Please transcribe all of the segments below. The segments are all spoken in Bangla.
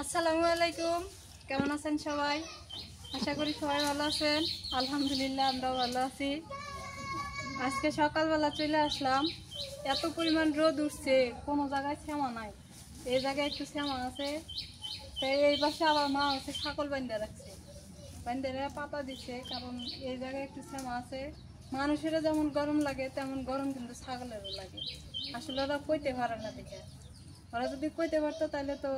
আসসালামু আলাইকুম, কেমন আছেন সবাই? আশা করি সবাই ভালো আছেন। আলহামদুলিল্লাহ আমরাও ভালো আছি। আজকে সকালবেলা চলে আসলাম, এত পরিমাণ রোদ উঠছে, কোনো জায়গায় শ্যামা নাই। এই জায়গায় একটু শ্যামা আছে, তো এই পাশে আবার মা হচ্ছে ছাগল বান্ধা রাখছে, বান্ধা পাতা দিচ্ছে, কারণ এই জায়গায় একটু শ্যামা আছে। মানুষেরও যেমন গরম লাগে তেমন গরম কিন্তু ছাগলেরও লাগে। আসলে ওরা কইতে পারে না দেখে, ওরা যদি কইতে পারতো তাহলে তো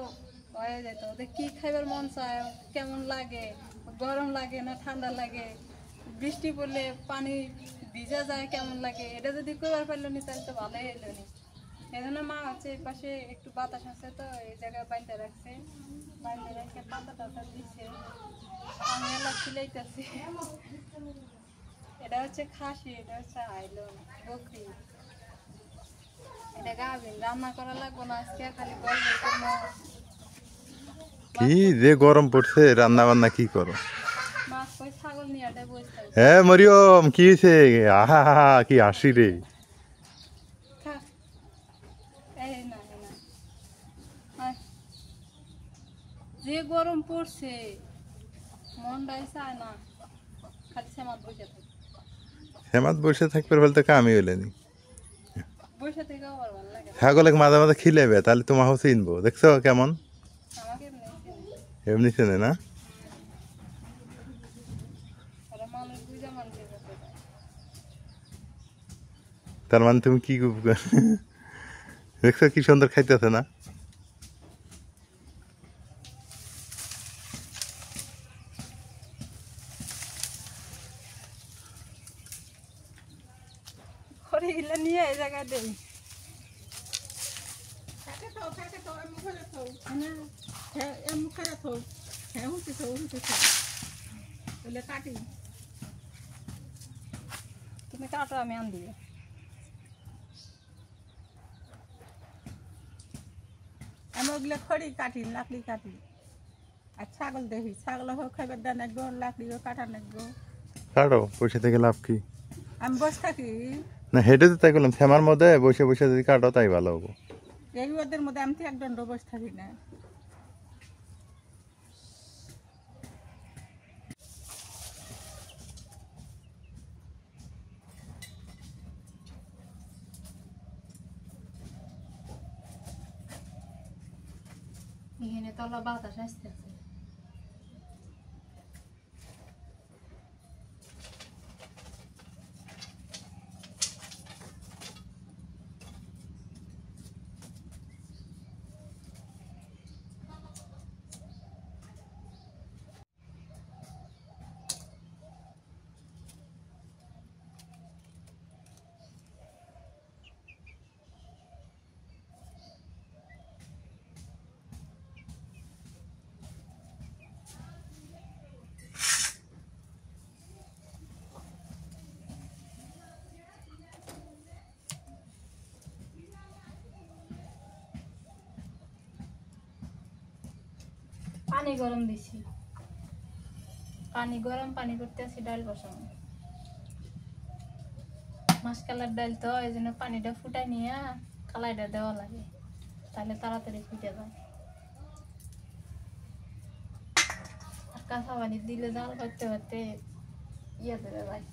হয়ে যেত। ওদের কি খাইবার মন চায়, কেমন লাগে, গরম লাগে না ঠান্ডা লাগে, বৃষ্টি পড়লে পানি ভিজা যায় কেমন লাগে, এটা যদি কইবার পারলো নি তাহলে তো ভালোই হইলো নি। এই জন্য মা হচ্ছে এই পাশে একটু বাতাস আছে, তো এই জায়গায় বাইন্দা রাখছে, বাইন্দা রেখে পাতা টাতা দিচ্ছে। আমি এলা খিলাইতেছি। এটা হচ্ছে খাসি, এটা হচ্ছে আইলন বকরি। এটা গাভিন, রান্না করা লাগবো না আজকে, খালি গল্প করবো। কি যে গরম পড়ছে, রান্না বান্না কি করো? মাছ কই ছাগল নিয়ে আটাই বসে থাকবো। হ্যাঁ মরিয়ম, কি হয়েছে? আহা হা হা, কি হাসি রে! থাক, এই না এই না, আয়। যে গরম পড়ছে মনটাই চায় না, খালি সেমাত বসে থাকি। হেমাত বসে থাকবে বলতে কামই হইলে নি। বসে থেকে আবার ভালো লাগে না। ছাগলে মাঝে মাঝে খিলেবে, তাহলে তোমাকে চিনবো। দেখছো কেমন আমাকে এমনি চিনি। এমনি চেনে না? ওরা মানুষ বুঝে মানুষের কাছে যায়। তার মানে তুমি কি দেখছো কি সুন্দর খাইতেছে না? ওরে এগুলা নিয়ে এই জায়গায় দেই তুমি কাটো, আমি আন দিবে। আমি ওগুলো খড়ি কাটি, লাকড়ি কাটি। আর ছাগল দেখি, ছাগল হোক খাইবার দেন একগো, লাকড়িও কাটা নাকবো। কাটো, বসে থেকে লাভ কি? আমি বসে থাকি, না হেঁটে তো তাই করলাম, শ্যামার মধ্যে বসে বসে যদি কাটো তাই ভালো হবো। এই ওদের মধ্যে আমি তো একদণ্ড বসে থাকি না। এখানে তলা বাতাস আসতেছে। পানি গরম দিছি, পানি গরম পানি করতে আছি, ডাল বসানো। মাছ কালার ডাল তো এই জন্য পানিটা ফুটাই নিয়ে কালাইটা দেওয়া লাগে, তাহলে তাড়াতাড়ি ফুটে যায়। আর কাঁচা পানি দিলে জাল করতে করতে ইয়ে ধরে যায়।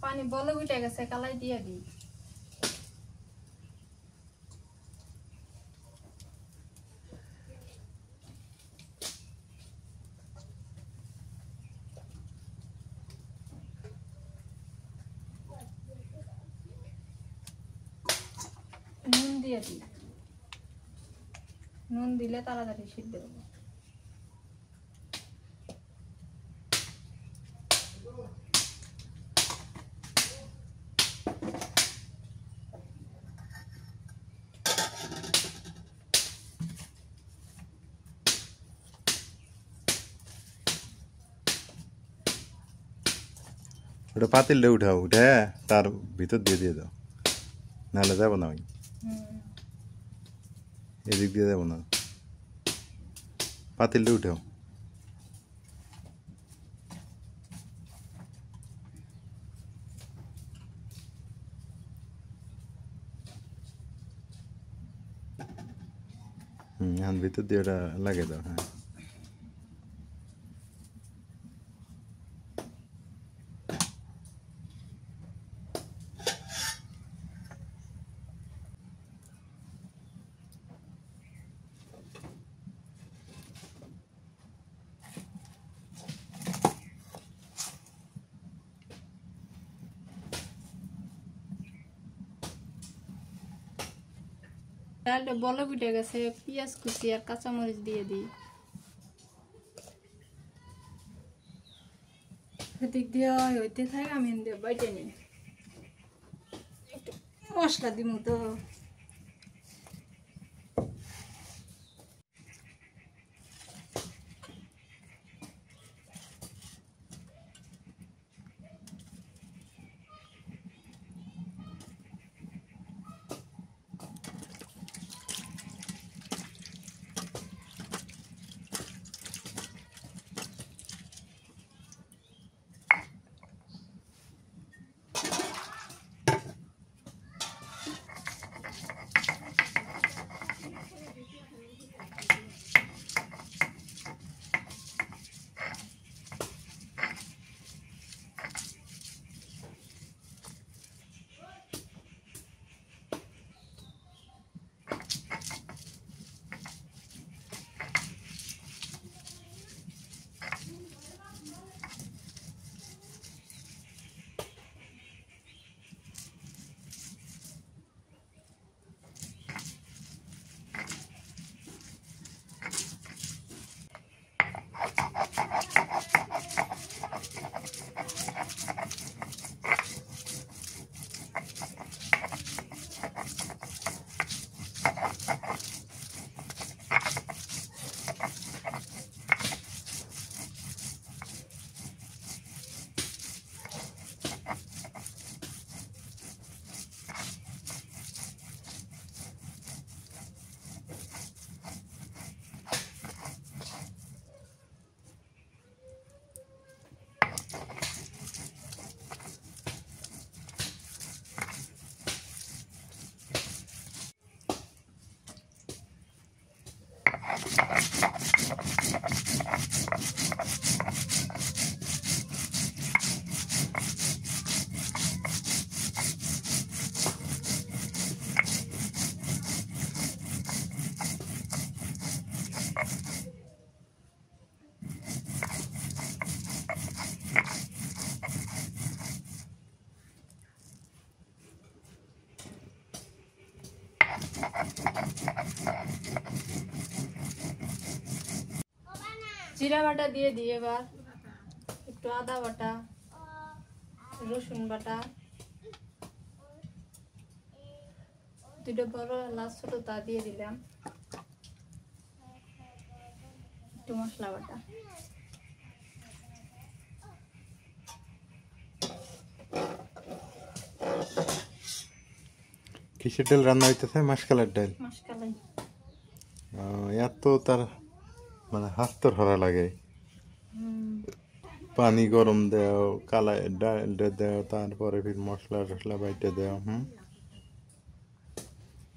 পানি বলে উঠে গেছে, কালাই দিয়ে দিই। নুন দিয়ে দিই, নুন দিলে তাড়াতাড়ি সিদ্ধ হবে। ওটা পাতিলটা উঠাও, উঠে তার ভিতর দিয়ে দাও, নাহলে যাবো না আমি, এদিক দিয়ে যাবো না, পাতিলটা উঠাও। এখন ভিতর দিয়ে ওটা লাগিয়ে দাও। হ্যাঁ, ডালটা বলে উঠে গেছে, পেঁয়াজ কুচি আর কাঁচামরিচ দিয়ে দিই। এদিক দিয়ে হইতে থাকে, আমি দিয়ে বাইটে নিই, একটু মশলা দিব তো। জিরা বাটা দিয়ে দিই, এবার একটু আদা বাটা, রসুন বাটা, দুটো বড় এলাচ ছোট তা দিয়ে দিলাম, একটু মশলা বাটা। কিসের ডাল রান্না হইতেছে? মাসকালের ডাল। মাসকালাই। এত তার মানে হাত তো ধরা লাগে, পানি গরম দেও, কালাই ডালটা দেও, তারপরে ফির মশলা টসলা বাইটে দেও।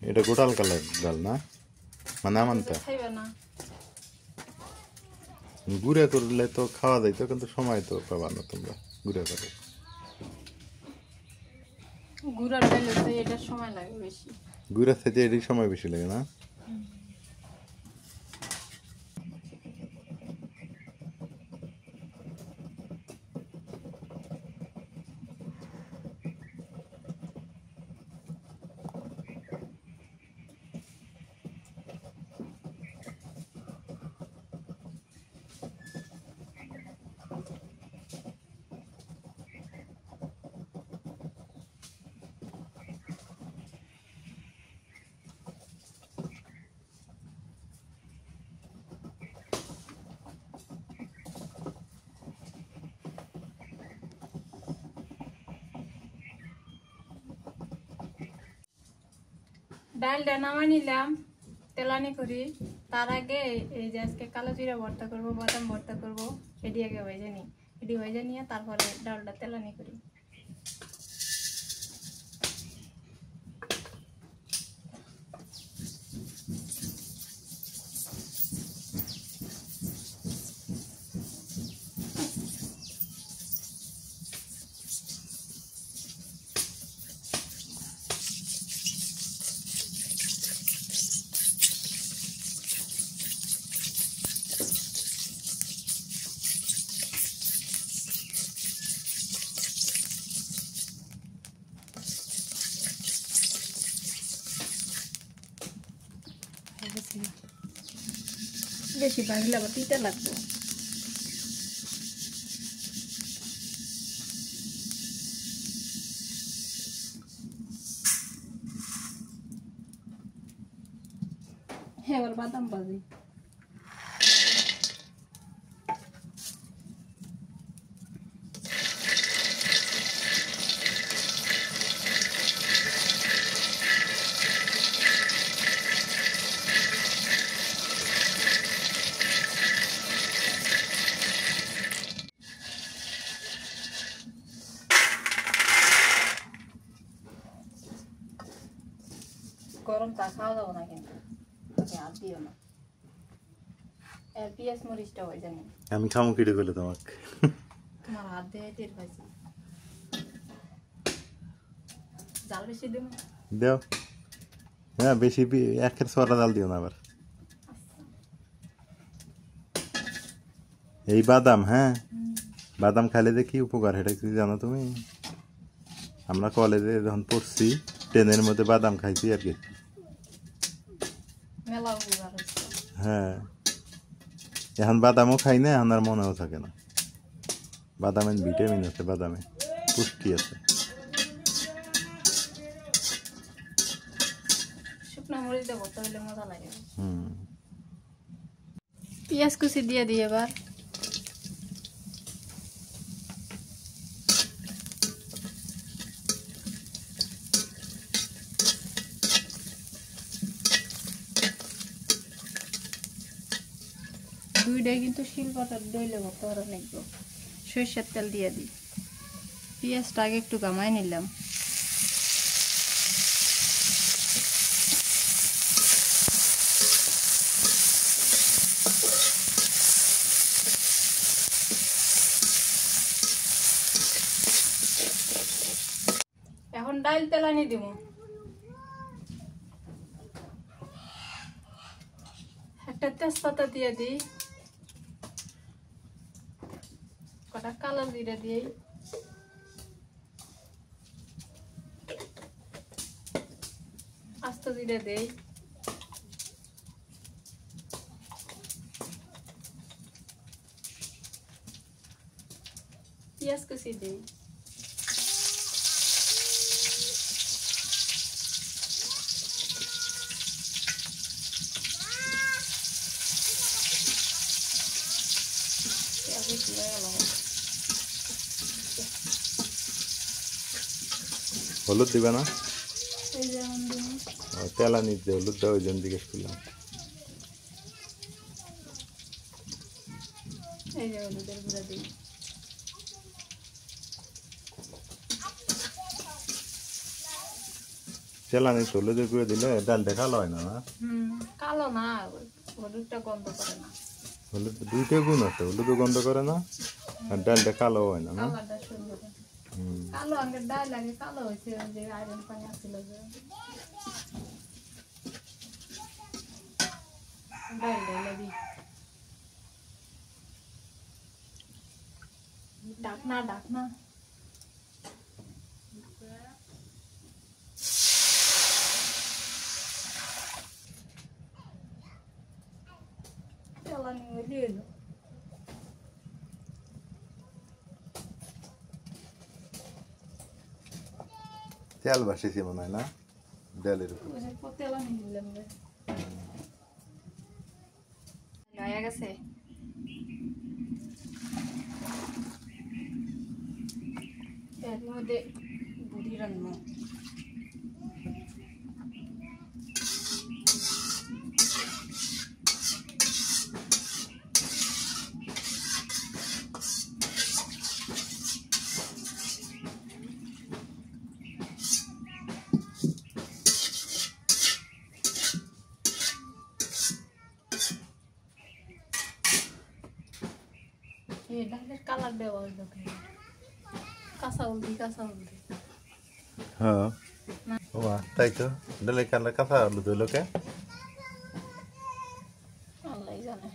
এটা গোটাল কালার ডাল না, মানে আমানটা খাইবে না, গুঁড়া করলে তো খাওয়া যাইতো, কিন্তু সময় তো পাবা না তোমরা গুঁড়া করে। গুঁড়ার ডাল হচ্ছে এটার সময় লাগে বেশি। গুঁড়া থেকে এরই সময় বেশি লাগে না? ডালটা নামাই নিলাম তেলানি করি। তার আগে এই যে আজকে কালো জিরা ভর্তা করবো, বাদাম ভর্তা করবো, এটি আগে ভেজে নিই। এটি ভেজে নিয়ে তারপরে ডালটা তেলানি করি। বেশি ভাজলে আবার তিতা লাগবে। হ্যাঁ, এবার বাদাম ভাজি। গরম চা খাওয়া যাবো না কিন্তু, আর দিও না। আর পেঁয়াজ মরিচটা হয়ে জানি আমি খামো কেটে গেলে তোমাকে তোমার হাত দিয়ে টের পাইছি। জাল বেশি দেবো? দাও। হ্যাঁ, বেশি একের সরা জাল দিও না আবার। এই বাদাম, হ্যাঁ বাদাম খাইলে যে কি উপকার এটা কি জানো তুমি? আমরা কলেজে যখন পড়ছি ট্রেনের মধ্যে বাদাম খাইছি আর কি। মেলা উপকার হচ্ছে। হ্যাঁ, এখন বাদামও খাই না, এখন আর মনেও থাকে না। বাদামে ভিটামিন আছে, বাদামে পুষ্টি আছে। শুকনো মরিচ দিয়ে ভর্তা হইলে মজা লাগে। হুম, পেঁয়াজ কুচি দিয়ে দিই এবার। দুইটাই কিন্তু শিলপাটার দইলে ভর্তা করা লাগবে। সরিষার তেল দিয়ে দিই। পেঁয়াজটা আগে একটু গামাই নিলাম। এখন ডাল তেলানি দিব। একটা তেজপাতা দিয়ে দিই, কটা কালো জিরা দিই, আস্ত জিরা দেই, পেঁয়াজ কুচি দিই, হলুদ দিবা না? এই যেমন দিন তেলানি দিয়ে হলুদ দেওয়া, ওই জন্য জিজ্ঞেস করলাম। এই যে হলুদের গুঁড়া দিই। তেলানি হলুদের গুঁড়ো দিলে ডালটা কালো হয় না? না কালো না, হলুদটা গন্ধ করে না। হলুদ দুইটা গুণ আছে, হলুদও গন্ধ করে না আর ডালটা কালো হয় না। না কালারটা সুন্দর। কালো আগে ডাল লাগে কালো হয়েছে, ওই যে আয়রন পানি আসছিল যে ডাল ঢেলে দিই। ঢাকনা ঢাকনা তেলানি দিয়ে এলো। তেল বাসিছি মনে হয় না ডালের উপর। তেলানি দিলাম হয়ে গেছে। এর মধ্যে বুড়ি রান্না ডালের কালার দেওয়া হইলো কেন? কাঁচা হলদি হ্যাঁ ও তাই তো ডালে কালার কাঁচা হলুদ হইলো কে আল্লাহ জানে।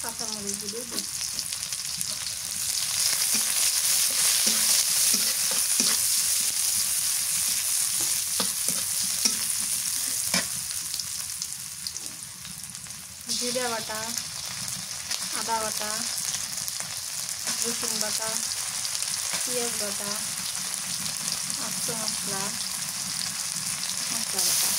কাঁচামরিচ দিয়ে দিই। জিরা বাটা, আদা বাটা, রসুন বাটা, পেঁয়াজ বাটা, আস্ত মশলা বাটা।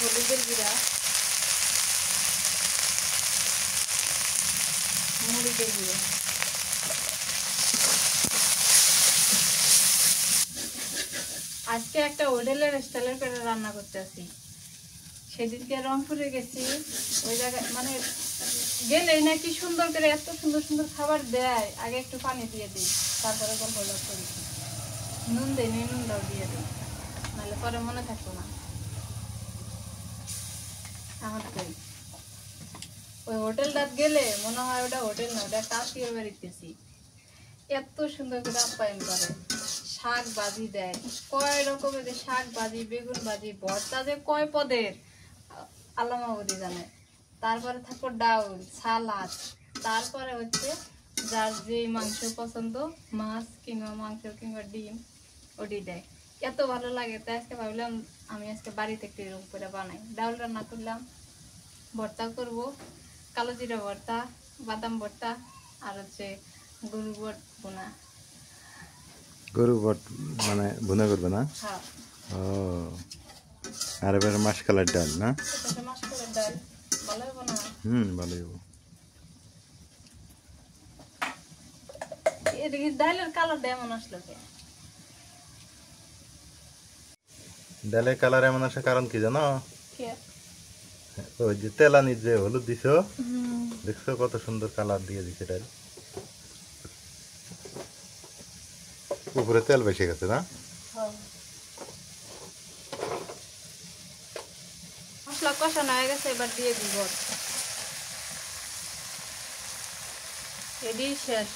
হলুদের গুঁড়া, মরিচের গুঁড়ো, আজকে একটা হোটেলের স্টাইলের করে রান্না করতে আসি। সেদিনকে রংপুরে গেছি, ওই জায়গায় মানে গেলেই না কি সুন্দর করে এত সুন্দর সুন্দর খাবার দেয়। আগে একটু পানি দিয়ে দিই, তারপরে গল্প করি। নুন দেয় নি, নুনটাও দিয়ে দিই, নাহলে পরে মনে থাকতো না। আমার কই ওই হোটেলটা গেলে মনে হয় ওটা হোটেল না, ওটা একটা আত্মীয় বাড়িতেছি। এত সুন্দর করে আপ্যায়ন করে, শাক ভাজি দেয়, কয় রকমের যে শাক ভাজি, বেগুন ভাজি, ভর্তা যে কয় পদের আল্লাহ মাহবুদি জানে। তারপরে থাকো ডাউল, সালাদ, তারপরে হচ্ছে যার যে মাংস পছন্দ, মাছ কিংবা মাংস কিংবা ডিম, ওটি দেয়। এত ভালো লাগে। তাই আজকে ভাবলাম আমি আজকে বাড়িতে একটু এরকম করে বানাই। ডাউল রান্না করলাম, ভর্তা করব, কালো জিরা ভর্তা, বাদাম ভর্তা, আর হচ্ছে গরু বট বোনা। গরু বট মানে ভুনা করবে না? হ্যাঁ। ও আর এবার মাসকালের ডাল না? এটা মাসকলাইর ডাল, ভালো হবে না? ভালোই হবো। এদিকে ডালের কালারটা এমন আসলো কে? ডালের কালার এমন আসার কারণ কি জানো? কে? ওই যে তেলানির যে হলুদ দিছো, দেখছো কত সুন্দর কালার দিয়ে দিছে ডাল। উপরে তেল বেশি গেছে না? মশলা কষানো হয়ে গেছে, এবার দিয়ে দিব। এডি শেষ।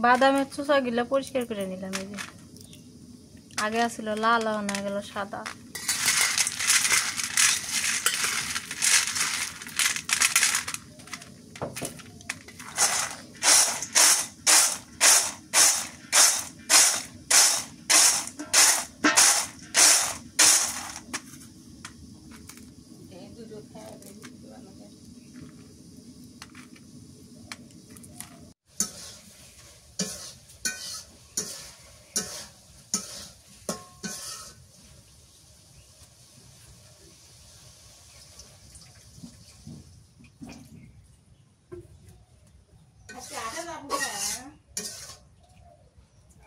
বাদামের চোষা গুলা পরিষ্কার করে নিলাম। এই যে আগে আসছিল লাল, হয়ে গেল সাদা।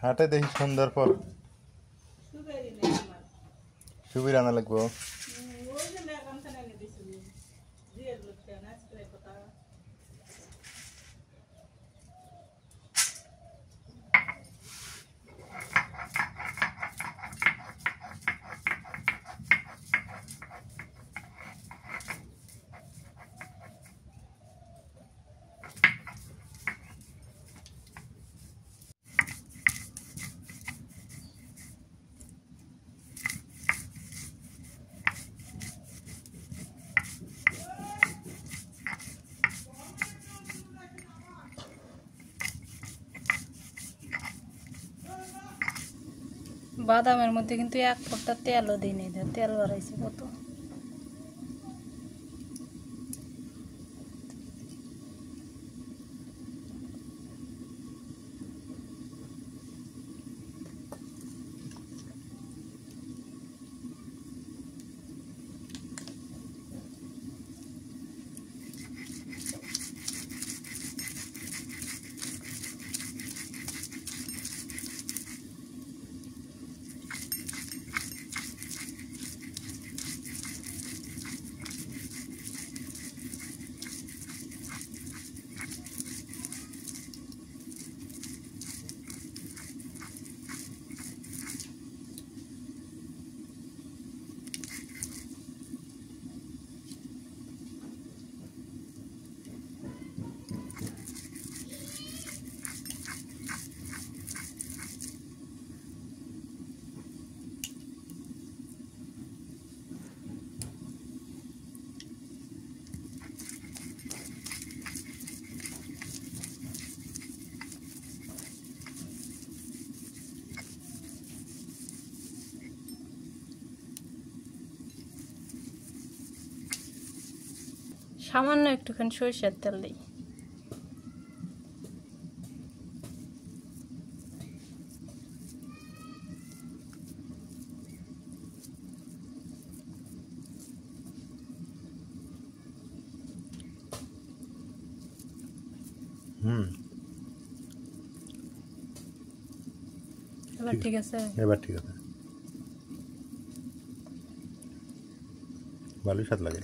হাটে দেখি সন্ধ্যার পর সুবির আনা লাগবো। বাদামের মধ্যে কিন্তু এক ফোঁটা তেলও দিই নেই, তেল বাড়াইছে কত। সামান্য একটুখানি সরিষার তেল দিই। এবার ঠিক আছে, এবার ঠিক আছে, ভালোই স্বাদ লাগে।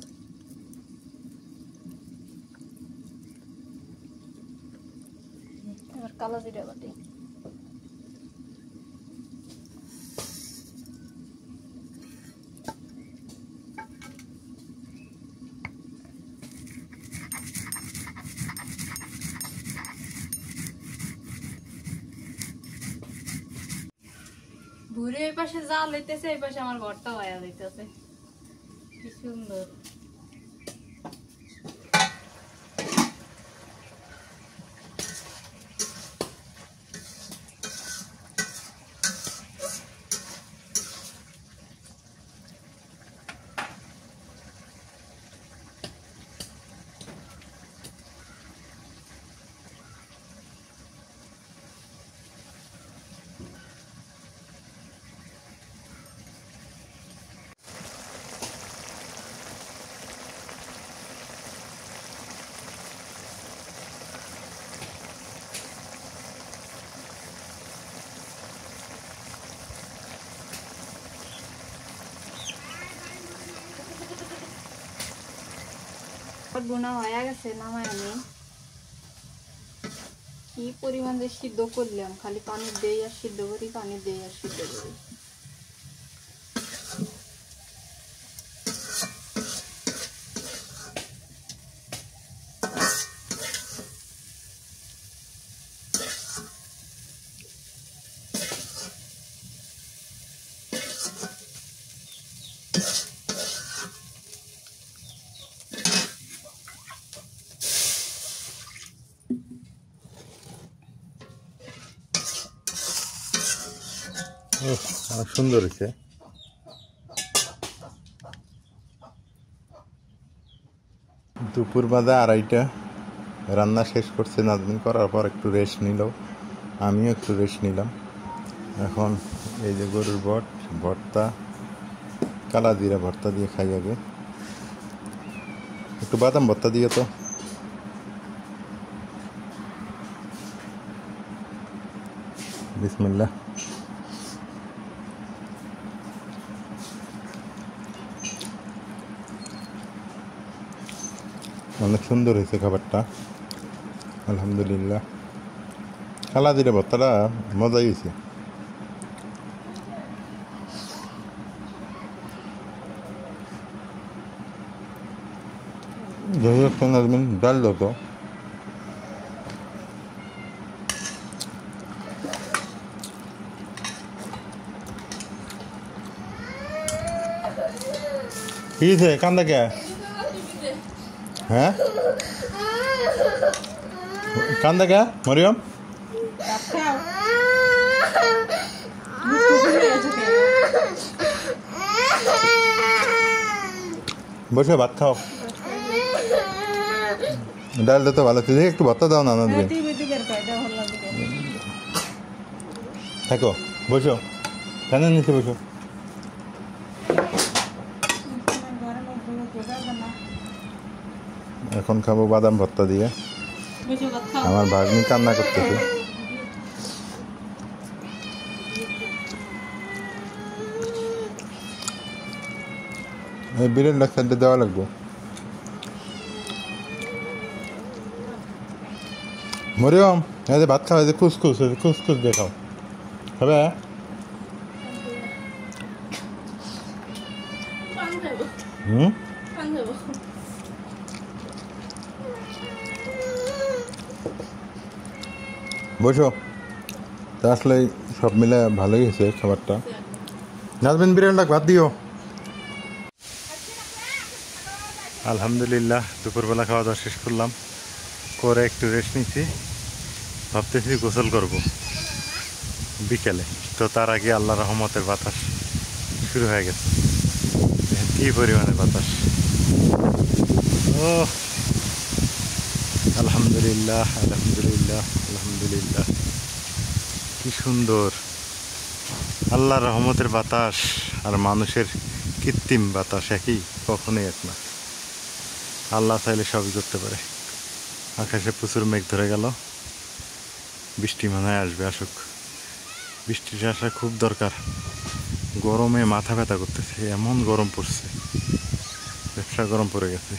এবার কালো জিরা বাটি। ঘুরে এই পাশে জাল হইতেছে, এই পাশে আমার ঘরটা হয়ে যাইতেছে, কি সুন্দর। বোনা হয়ে গেছে, নামাই আমি কি পরিমাণ যে সিদ্ধ করলাম, খালি পানি দেই আর সিদ্ধ করি, পানি দেই আর সিদ্ধ করি। অনেক সুন্দর হয়েছে। দুপুর বাজে 2:30, রান্না শেষ করছে নাজমিন, করার পর একটু রেস্ট নিল, আমিও একটু রেস্ট নিলাম। এখন এই যে গরুর ভর্তা, কালা জিরা ভর্তা দিয়ে খাই যাবে, একটু বাদাম ভর্তা দিয়ে তো। বিসমিল্লাহ। অনেক সুন্দর হয়েছে খাবারটা, আলহামদুলিল্লাহ। কালা জিরা ভর্তাটা মজাই হয়েছে। যাই হোক, নাজমিন ডাল দাও তো। কি হয়েছে, কান্দা কে? হ্যাঁ, কান্দা কে মরিয়ম? বসে ভাত খাও। ডালটা তো ভালো তুই একটু ভর্তা দাও না নাজবিন। থাকো বসো, ফ্যানের নিচে বসো। এখন খাবো বাদাম ভর্তা দিয়ে। আমার ভাগ্নি কান্না করতেছে। এই বিরিয়ানি ডাক্তারটা দেওয়া লাগবে। মরিয়ম এই যে ভাত খাও, এই যে কুসকুস, এই যে কুসকুস দেখাও হবে। হুম বসো। তা আসলে সব মিলে ভালোই হয়েছে খাবারটা। নাজমিন বিরিয়ানিটা ভাত দিও। আলহামদুলিল্লাহ দুপুরবেলা খাওয়া দাওয়া শেষ করলাম, করে একটু রেস্ট নিচ্ছি। ভাবতেছি গোসল করব বিকেলে, তো তার আগে আল্লাহ রহমতের বাতাস শুরু হয়ে গেছে। কি পরিমাণে বাতাস! ও আলহামদুলিল্লাহ আলহামদুলিল্লাহ আলহামদুলিল্লাহ, কি সুন্দর আল্লাহ রহমতের বাতাস আর মানুষের কৃত্রিম বাতাস একই, কখনোই এক না। আল্লাহ চাইলে সবই করতে পারে। আকাশে প্রচুর মেঘ ধরে গেল, বৃষ্টি মনে হয় আসবে, আসুক। বৃষ্টিটা আসা খুব দরকার। গরমে মাথা ব্যথা করতেছে, এমন গরম পড়ছে, ব্যবসা গরম পড়ে গেছে।